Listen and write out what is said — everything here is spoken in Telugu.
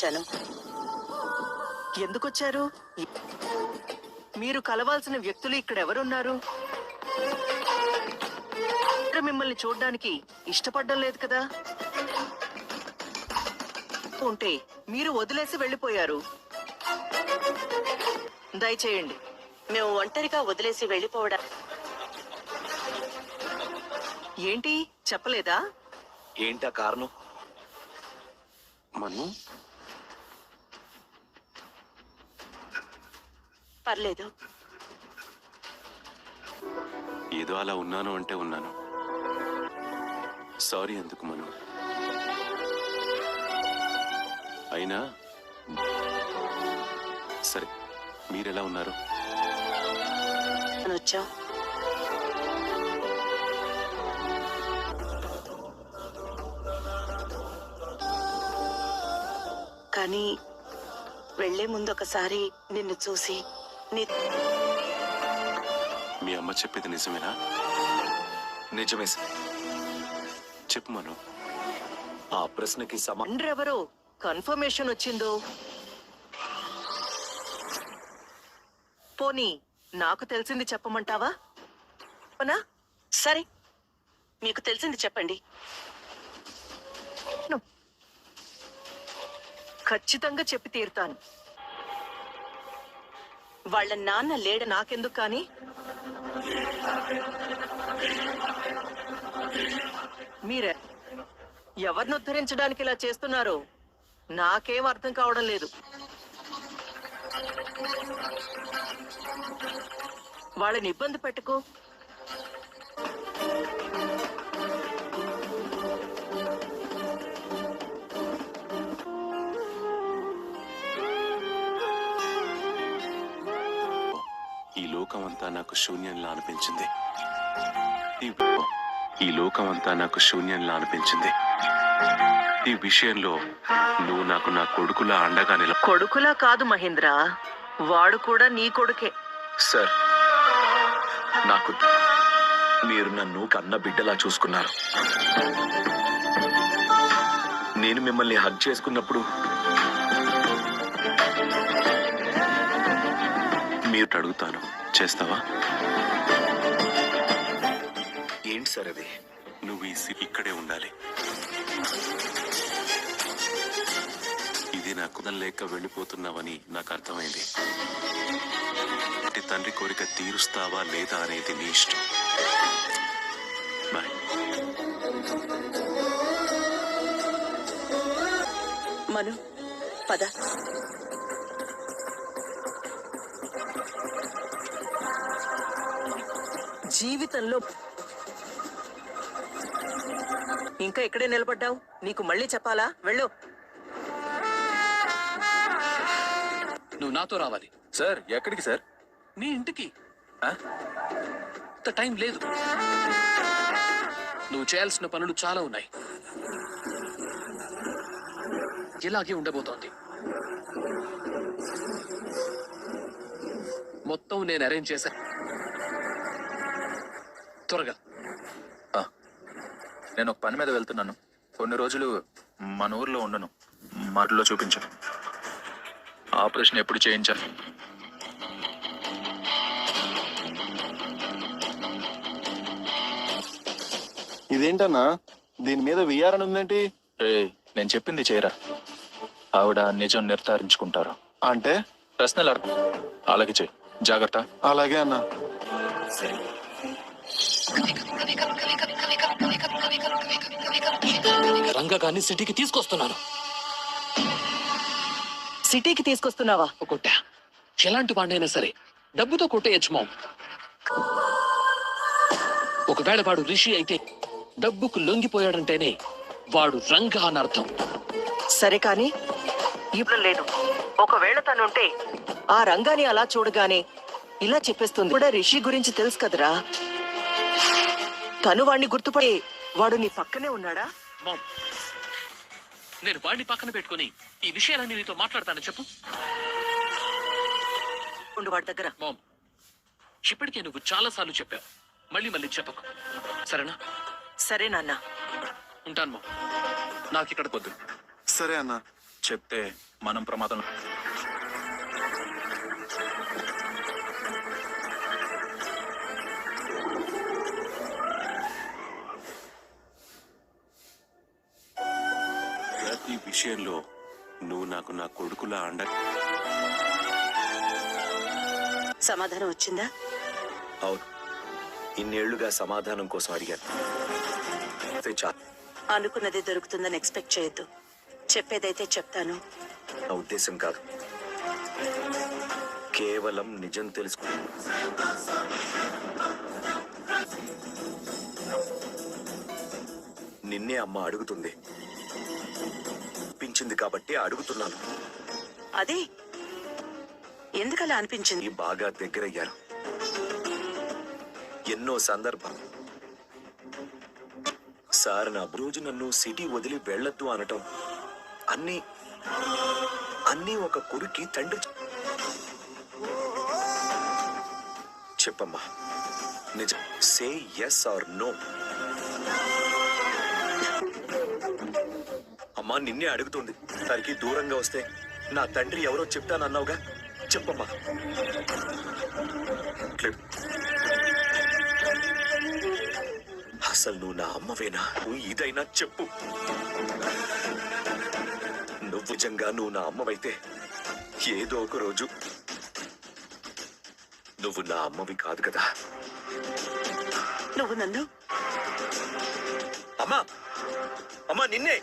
వచ్చాను. ఎందుకొచ్చారు? మీరు కలవాల్సిన వ్యక్తులు ఇక్కడ ఎవరున్నారు? మిమ్మల్ని చూడ్డానికి ఇష్టపడడం లేదు కదా? ఉంటే మీరు వదిలేసి వెళ్ళిపోయారు. దయచేయండి. మేము ఒంటరిగా వదిలేసి వెళ్ళిపోవడం ఏంటి చెప్పలేదా? ఏంటా కారణం? మను పర్లేదు. ఏదో అలా ఉన్నాను అంటే ఉన్నాను. సారీ ఎందుకు మను. అయినా సరే, మీరెలా ఉన్నారు? వచ్చాం. కానీ వెళ్లే ముందు ఒకసారి నిన్ను చూసి మీ అమ్మ చెప్పేది నిజమేనా? నిజమే సార్. చెప్పు మను. ఆ ప్రశ్నకి ఎవరో కన్ఫర్మేషన్ వచ్చిందో? పోనీ నాకు తెలిసింది చెప్పమంటావా? సరే, మీకు తెలిసింది చెప్పండి. ఖచ్చితంగా చెప్పి తీరుతాను. వాళ్ళ నాన్న లేడ నాకెందుకు కానీ? మీరే ఎవరిని ఉద్ధరించడానికి ఇలా చేస్తున్నారో నాకేం అర్థం కావడం లేదు. వాళ్ళని ఇబ్బంది పెట్టుకో. ఈ లోకమంతా నాకు శూన్యంలా అనిపించింది. ఈ లోకమంతా నాకు శూన్యంలా అనిపించింది. ఈ విషయంలో నువ్వు నాకు నా కొడుకులా అండగా కొడుకులా కాదు మహేంద్ర, వాడు కూడా నీ కొడుకే. సార్, నాకు మీరు నన్ను కన్న బిడ్డలా చూసుకున్నారు. నేను మిమ్మల్ని హగ్ చేసుకున్నప్పుడు మీరు అడుగుతాను, చేస్తావా? ఏంటి సార్ అది? నువ్వు ఇక్కడే ఉండాలి. ఇది నాకు లేక వెళ్ళిపోతున్నావని నాకు అర్థమైంది. తండ్రి కోరిక తీరుస్తావా లేదా అనేది నీ ఇష్టం. బాయ్. మను, పద. జీవితంలో ఇంకా ఇక్కడే నిలబడ్డావు? నీకు మళ్ళీ చెప్పాలా? వెళ్ళు. నువ్వు నాతో రావాలి. సార్, ఎక్కడికి సార్? నీ ఇంటికి. టైం లేదు. నువ్వు చేయాల్సిన పనులు చాలా ఉన్నాయి. ఇలాగే ఉండబోతోంది. మొత్తం నేను అరేంజ్ చేశాను. త్వరగా. నేను ఒక పని మీద వెళ్తున్నాను. కొన్ని రోజులు మన ఊర్లో ఉండను. మరిలో చూపించాను. ఆపరేషన్ ఎప్పుడు చేయించాను? ఇదేంటన్నా దీని మీద విఆర్ఎన్ ఉందేంటి? నేను చెప్పింది చేయరా, ఆవిడ నిజం నిర్ధారించుకుంటారు. అంటే ప్రశ్నలు అడగ. అలాగే చెయ్యి. జాగ్రత్త. అలాగే అన్నా. రంగగాన్ని సిటీకి తీసుకొస్తున్నాను. సిటీకి తీసుకొస్తున్నావా? కొట్టా. ఎలాంటి వాడినైనా సరే డబ్బుతో కొట్టేయచ్చు మామ్. ఒకవేళ వాడు రిషి అయితే డబ్బుకు లొంగిపోయాడంటేనే వాడు రంగ అని అర్థం. సరే కాని ఇప్పుడు లేదు. ఒకవేళ తనుంటే ఆ రంగాని అలా చూడగానే ఇలా చెప్పేస్తుంది. కూడా రిషి గురించి తెలుసు కదరా. తను వాడిని గుర్తుపడే వాడు నీ పక్కనే ఉన్నాడా? మామ్, నేను వాడిని పక్కన పెట్టుకుని ఈ విషయాలన్నీ నీతో మాట్లాడతాను. చెప్పు. వాడి దగ్గర. మామ్, ఇప్పటికే నువ్వు చాలా సార్లు చెప్పావు. మళ్ళీ మళ్ళీ చెప్పకు, సరేనా? సరే నాన్న. ఉంటాను మామ్. నాకు ఇక్కడ వద్దు. సరే అన్నా. చెప్తే మనం ప్రమాదం. ప్రతి విషయంలో నువ్వు నాకు నా కొడుకులా అండ. సమాధానం వచ్చిందా? అవును, ఇన్నేళ్లుగా సమాధానం కోసం అడిగాను. అనుకున్నది దొరుకుతుందని ఎక్స్పెక్ట్ చేయొద్దు. చెప్పేదైతే చెప్తాను. నా ఉద్దేశం కాదు, కేవలం నిజం తెలుసుకో. నిన్నే అమ్మ అడుగుతుంది, పించింది కాబట్టి అడుగుతున్నాను. అదే ఎందుకలా అనిపించింది? ఈ బాగా దగ్గరయ్యారు. ఎన్నో సందర్భాలు సార్ నా రోజు నన్ను సిటీ వదిలి వెళ్ళొద్దు అనటం అన్నీ అన్నీ ఒక కొడుక్కి తండ్రి. చెప్పమ్మా, నిజం. Say yes or no. అమ్మా నిన్నే అడుగుతుంది. తనకి దూరంగా వస్తే నా తండ్రి ఎవరో చెప్తానన్నావుగా, చెప్పమ్మా. అసలు నువ్వు నా అమ్మవేనా? నువ్వు ఇదైనా చెప్పు. నువ్వు నిజంగా నువ్వు నా అమ్మవైతే ఏదో ఒక రోజు నువ్వు నా అమ్మవి కాదు కదా. నువ్వు నన్ను అమ్మా, అమ్మా నిన్నే